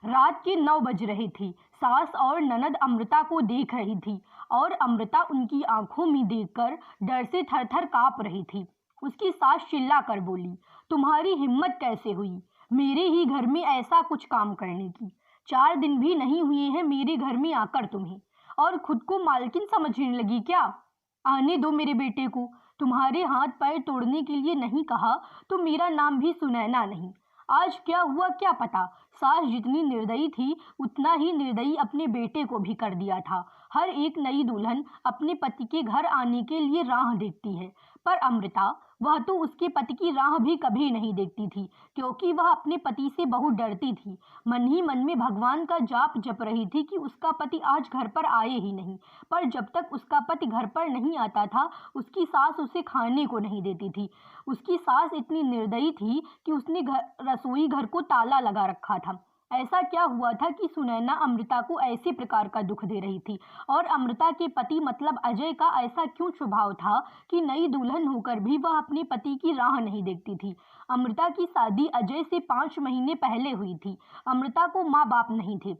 रात के 9 बज रहे थे। सास और ननद अमृता को देख रही थी और अमृता उनकी आंखों में देखकर डर से थर-थर काँप रही थी। उसकी सास चिल्ला कर बोली, तुम्हारी हिम्मत कैसे हुई मेरे ही घर में ऐसा कुछ काम करने की? 4 दिन भी नहीं हुए हैं मेरे घर में आकर तुम्हें, और खुद को मालकिन समझने लगी क्या? आने दो मेरे बेटे को। तुम्हारे हाथ पैर तोड़ने के लिए नहीं कहा तो मेरा नाम भी सुनैना नहीं। आज क्या हुआ क्या पता। सास जितनी निर्दयी थी उतना ही निर्दयी अपने बेटे को भी कर दिया था। हर एक नई दुल्हन अपने पति के घर आने के लिए राह देखती है, पर अमृता, वह तो उसके पति की राह भी कभी नहीं देखती थी, क्योंकि वह अपने पति से बहुत डरती थी। मन ही मन में भगवान का जाप जप रही थी कि उसका पति आज घर पर आए ही नहीं। पर जब तक उसका पति घर पर नहीं आता था, उसकी सास उसे खाने को नहीं देती थी। उसकी सास इतनी निर्दयी थी कि उसने रसोई घर को ताला लगा रखा था। ऐसा क्या हुआ था कि सुनैना अमृता को ऐसे प्रकार का दुख दे रही थी? और अमृता के पति मतलब अजय का ऐसा क्यों स्वभाव था कि नई दुल्हन होकर भी वह अपने पति की राह नहीं देखती थी? अमृता की शादी अजय से 5 महीने पहले हुई थी। अमृता को माँ बाप नहीं थे।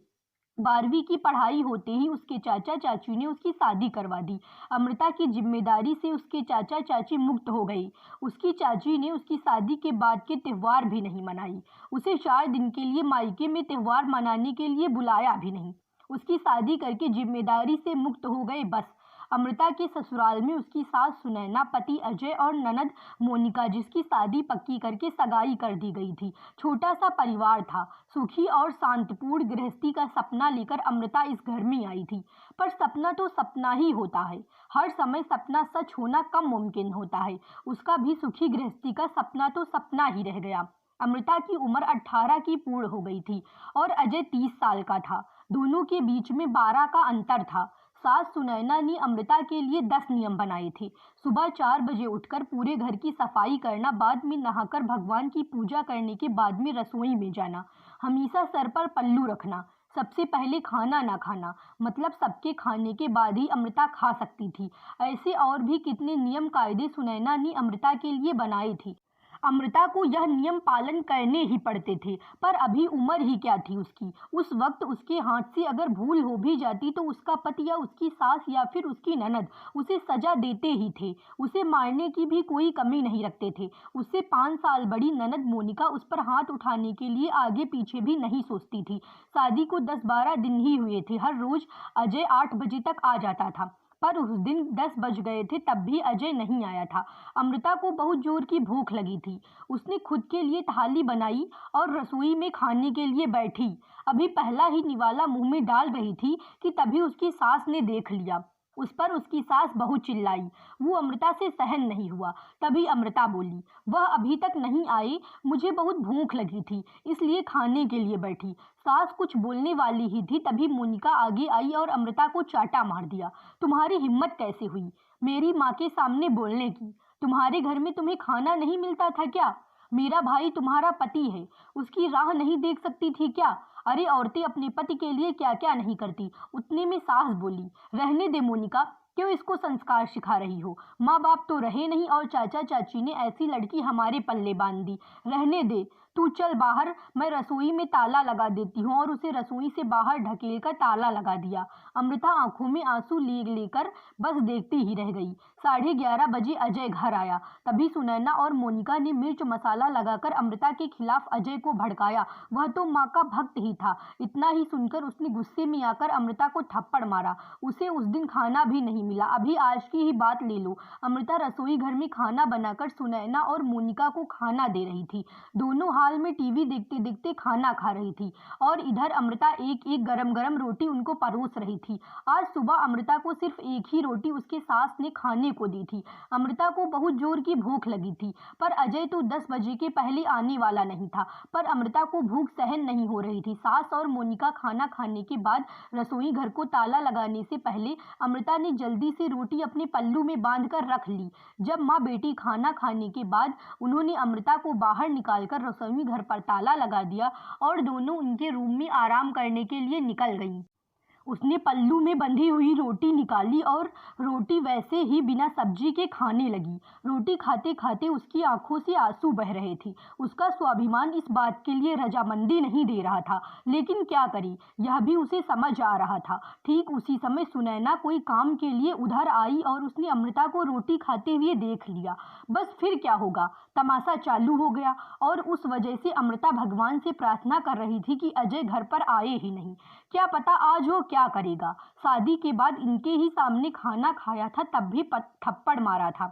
12वीं की पढ़ाई होते ही उसके चाचा चाची ने उसकी शादी करवा दी। अमृता की जिम्मेदारी से उसके चाचा चाची मुक्त हो गई। उसकी चाची ने उसकी शादी के बाद के त्यौहार भी नहीं मनाई। उसे 4 दिन के लिए मायके में त्यौहार मनाने के लिए बुलाया भी नहीं। उसकी शादी करके जिम्मेदारी से मुक्त हो गए बस। अमृता के ससुराल में उसकी सास सुनैना, पति अजय और ननद मोनिका, जिसकी शादी पक्की करके सगाई कर दी गई थी। छोटा सा परिवार था। सुखी और शांतिपूर्ण गृहस्थी का सपना लेकर अमृता इस घर में आई थी। पर सपना तो सपना ही होता है। हर समय सपना सच होना कम मुमकिन होता है। उसका भी सुखी गृहस्थी का सपना तो सपना ही रह गया। अमृता की उम्र 18 की पूर्ण हो गई थी और अजय 30 साल का था। दोनों के बीच में 12 का अंतर था। सास सुनैना ने अमृता के लिए 10 नियम बनाए थे। सुबह 4 बजे उठकर पूरे घर की सफाई करना, बाद में नहाकर भगवान की पूजा करने के बाद में रसोई में जाना, हमेशा सर पर पल्लू रखना, सबसे पहले खाना ना खाना, मतलब सबके खाने के बाद ही अमृता खा सकती थी। ऐसे और भी कितने नियम कायदे सुनैना ने अमृता के लिए बनाए थे। अमृता को यह नियम पालन करने ही पड़ते थे, पर अभी उम्र ही क्या थी उसकी। उस वक्त उसके हाथ से अगर भूल हो भी जाती तो उसका पति या उसकी सास या फिर उसकी ननद उसे सजा देते ही थे। उसे मारने की भी कोई कमी नहीं रखते थे। उससे 5 साल बड़ी ननद मोनिका उस पर हाथ उठाने के लिए आगे पीछे भी नहीं सोचती थी। शादी को 10-12 दिन ही हुए थे। हर रोज अजय 8 बजे तक आ जाता था, पर उस दिन 10 बज गए थे तब भी अजय नहीं आया था। अमृता को बहुत जोर की भूख लगी थी। उसने खुद के लिए थाली बनाई और रसोई में खाने के लिए बैठी। अभी पहला ही निवाला मुंह में डाल रही थी कि तभी उसकी सास ने देख लिया। उस पर उसकी सास बहुत चिल्लाई। वो अमृता से सहन नहीं हुआ। तभी अमृता बोली, वह अभी तक नहीं आए, मुझे बहुत भूख लगी थी इसलिए खाने के लिए बैठी। सास कुछ बोलने वाली ही थी तभी मोनिका आगे आई और अमृता को चाटा मार दिया। तुम्हारी हिम्मत कैसे हुई मेरी माँ के सामने बोलने की? तुम्हारे घर में तुम्हें खाना नहीं मिलता था क्या? मेरा भाई तुम्हारा पति है, उसकी राह नहीं देख सकती थी क्या? अरे औरतें अपने पति के लिए क्या क्या नहीं करती। उतने में सास बोली, रहने दे मोनिका, क्यों इसको संस्कार सिखा रही हो? माँ बाप तो रहे नहीं और चाचा चाची ने ऐसी लड़की हमारे पल्ले बांध दी। रहने दे, तू चल बाहर, मैं रसोई में ताला लगा देती हूँ। और उसे रसोई से बाहर ढकेल कर ताला लगा दिया। अमृता आंखों में आंसू लेकर बस देखती ही रह गई। 11:30 बजे अजय घर आया। तभी सुनैना और मोनिका ने मिर्च मसाला लगाकर अमृता के खिलाफ अजय को भड़काया। वह तो माँ का भक्त ही था। इतना ही सुनकर उसने गुस्से में आकर अमृता को थप्पड़ मारा। उसे उस दिन खाना भी नहीं मिला। अभी आज की ही बात ले लो। अमृता रसोई घर में खाना बनाकर सुनैना और मोनिका को खाना दे रही थी। दोनों हाल में टीवी देखते देखते खाना खा रही थी और इधर अमृता एक एक गरम गरम रोटी उनको परोस रही थी। आज सुबह अमृता को सिर्फ एक ही रोटी उसके सास ने खाने को दी थी। अमृता को बहुत जोर की भूख लगी थी, पर अजय तो 10 बजे के पहले आने वाला नहीं था। पर अमृता को भूख सहन नहीं हो रही थी। सास और मोनिका खाना खाने के बाद रसोई घर को ताला लगाने से पहले अमृता ने जल्दी से रोटी अपने पल्लू में बांध कर रख ली। जब माँ बेटी खाना खाने के बाद उन्होंने अमृता को बाहर निकालकर रसोई घर पर ताला लगा दिया और दोनों उनके रूम में आराम करने के लिए निकल गई। उसने पल्लू में बंधी हुई रोटी निकाली और रोटी वैसे ही बिना सब्जी के खाने लगी। रोटी खाते खाते उसकी आंखों से आंसू बह रहे थे। उसका स्वाभिमान इस बात के लिए रजामंदी नहीं दे रहा था, लेकिन क्या करे, यह भी उसे समझ आ रहा था। ठीक उसी समय सुनैना कोई काम के लिए उधर आई और उसने अमृता को रोटी खाते हुए देख लिया। बस फिर क्या होगा, तमाशा चालू हो गया और उस वजह से अमृता भगवान से प्रार्थना कर रही थी कि अजय घर पर आए ही नहीं। क्या पता आज वो क्या करेगा। शादी के बाद इनके ही सामने खाना खाया था, तब भी थप्पड़ मारा था,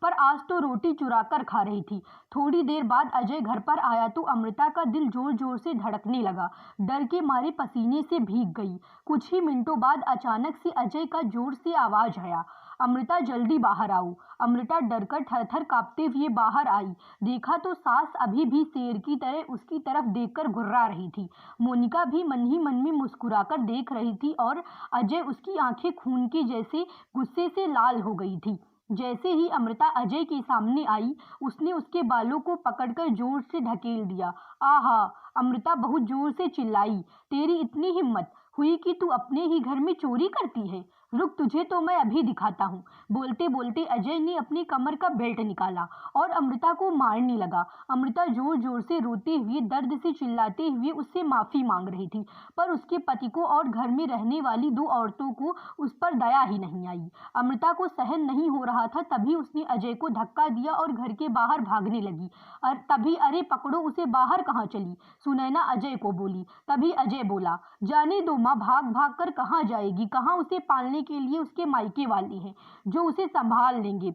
पर आज तो रोटी चुरा कर खा रही थी। थोड़ी देर बाद अजय घर पर आया तो अमृता का दिल जोर जोर से धड़कने लगा। डर के मारे पसीने से भीग गई। कुछ ही मिनटों बाद अचानक से अजय का जोर से आवाज आया, अमृता जल्दी बाहर आओ। अमृता डरकर थर थर कांपते हुए बाहर आई। देखा तो सास अभी भी शेर की तरह उसकी तरफ देखकर घुर्रा रही थी। मोनिका भी मन ही मन में मुस्कुराकर देख रही थी और अजय उसकी आंखें खून की जैसे गुस्से से लाल हो गई थी। जैसे ही अमृता अजय के सामने आई, उसने उसके बालों को पकड़कर जोर से ढकेल दिया। आहा! अमृता बहुत जोर से चिल्लाई, तेरी इतनी हिम्मत हुई कि तू अपने ही घर में चोरी करती है? रुक, तुझे तो मैं अभी दिखाता हूँ। बोलते बोलते अजय ने अपनी कमर का बेल्ट निकाला और अमृता को मारने लगा। अमृता जोर जोर से रोते हुए, दर्द से चिल्लाते हुए उससे माफी मांग रही थी, पर उसके पति को और घर में रहने वाली 2 औरतों को उस पर दया ही नहीं आई। अमृता को सहन नहीं हो रहा था, तभी उसने अजय को धक्का दिया और घर के बाहर भागने लगी। और तभी अरे पकड़ो उसे, बाहर कहाँ चली? सुनैना अजय को बोली। तभी अजय बोला, जाने दो माँ, भाग भाग कर कहाँ जाएगी? कहाँ उसे पालने के लिए उसके मायके वाले हैं जो उसे संभाल लेंगे।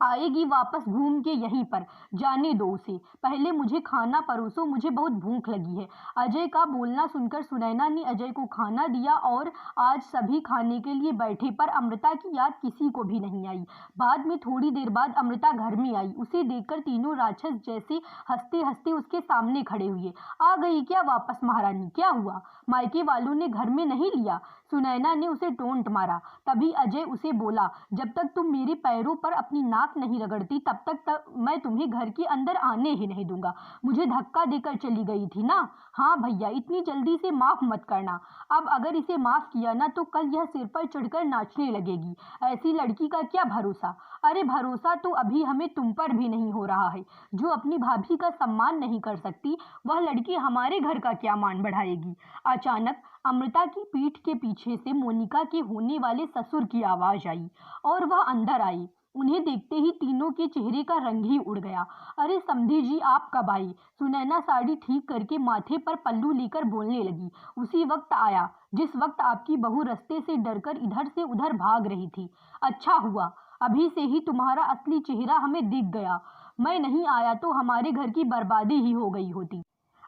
आएगी वापस घूम के यहीं पर, जाने दो उसे। पहले मुझे खाना परोसो, मुझे बहुत भूख लगी है। अजय का बोलना सुनकर सुनैना ने अजय को खाना दिया और आज सभी खाने के लिए बैठे, पर अमृता की याद किसी को भी नहीं आई। बाद में थोड़ी देर बाद अमृता घर में आई। उसे देखकर तीनों राक्षस जैसे हंसते हंसते उसके सामने खड़े हुए। आ गई क्या वापस महारानी? क्या हुआ, मायके वालों ने घर में नहीं लिया? सुनैना ने उसे टोंट मारा। तभी अजय उसे बोला, जब तक तुम मेरे पैरों पर अपनी नाक नहीं रगड़ती तब तक मैं तुम्हें घर के अंदर आने ही नहीं दूंगा। मुझे धक्का देकर चली गई थी ना? हाँ भैया, इतनी जल्दी से माफ मत करना। अब अगर इसे माफ किया ना तो कल यह सिर पर चढ़कर नाचने लगेगी। ऐसी लड़की का क्या भरोसा? अरे भरोसा तो अभी हमें तुम पर भी नहीं हो रहा है। जो अपनी भाभी का सम्मान नहीं कर सकती, वह लड़की हमारे घर का क्या मान बढ़ाएगी? अचानक अमृता की पीठ के पीछे से मोनिका के होने वाले ससुर की आवाज आई और वह अंदर आई। उन्हें देखते ही तीनों के चेहरे का रंग ही उड़ गया। अरे समधी जी, आप कब आई? सुनैना साड़ी ठीक करके माथे पर पल्लू लेकर बोलने लगी। उसी वक्त आया जिस वक्त आपकी बहू रास्ते से डरकर इधर से उधर भाग रही थी। अच्छा हुआ, अभी से ही तुम्हारा असली चेहरा हमें दिख गया। मैं नहीं आया तो हमारे घर की बर्बादी ही हो गई होती।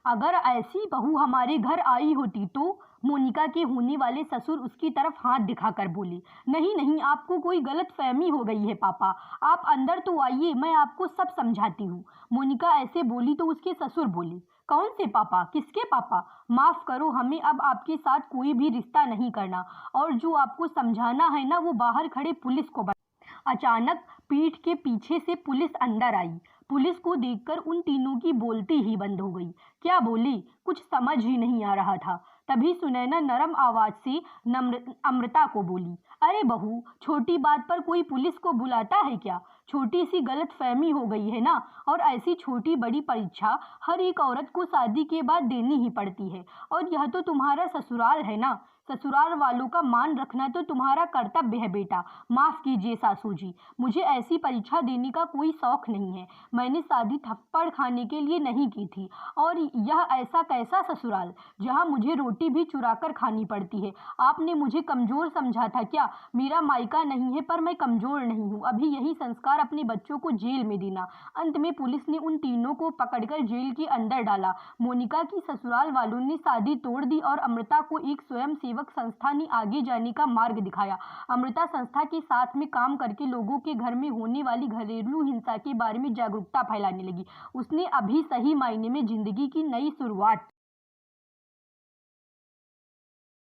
अगर ऐसी बहू हमारे घर आई होती तो? मोनिका के होने वाले ससुर उसकी तरफ हाथ दिखाकर बोले। नहीं नहीं, आपको कोई गलत फहमी हो गई है पापा, आप अंदर तो आइए, मैं आपको सब समझाती हूँ। मोनिका ऐसे बोली तो उसके ससुर बोले, कौन से पापा? किसके पापा? माफ करो, हमें अब आपके साथ कोई भी रिश्ता नहीं करना, और जो आपको समझाना है ना वो बाहर खड़े पुलिस को। अचानक पीठ के पीछे से पुलिस अंदर आई। पुलिस को देखकर उन तीनों की बोलती ही बंद हो गई। क्या बोली कुछ समझ ही नहीं आ रहा था। तभी सुनैना नरम आवाज से अमृता को बोली, अरे बहू, छोटी बात पर कोई पुलिस को बुलाता है क्या? छोटी सी गलत फहमी हो गई है ना, और ऐसी छोटी बड़ी परीक्षा हर एक औरत को शादी के बाद देनी ही पड़ती है, और यह तो तुम्हारा ससुराल है ना। ससुराल वालों का मान रखना तो तुम्हारा कर्तव्य है बेटा। माफ कीजिए सासू जी, मुझे ऐसी परीक्षा देने का कोई शौक नहीं है। मैंने शादी थप्पड़ खाने के लिए नहीं की थी, और यह ऐसा कैसा ससुराल जहां मुझे रोटी भी चुरा कर खानी पड़ती है। आपने मुझे कमजोर समझा था क्या? मेरा मायका नहीं है पर मैं कमजोर नहीं हूँ। अभी यही संस्कार अपने बच्चों को जेल में देना। अंत में पुलिस ने उन तीनों को पकड़कर जेल के अंदर डाला। मोनिका की ससुराल वालों ने शादी तोड़ दी और अमृता को एक स्वयं सेवक संस्था ने आगे जाने का मार्ग दिखाया। अमृता संस्था के साथ में काम करके लोगों के घर में होने वाली घरेलू हिंसा के बारे में जागरूकता फैलाने लगी। उसने अभी सही मायने में जिंदगी की नई शुरुआत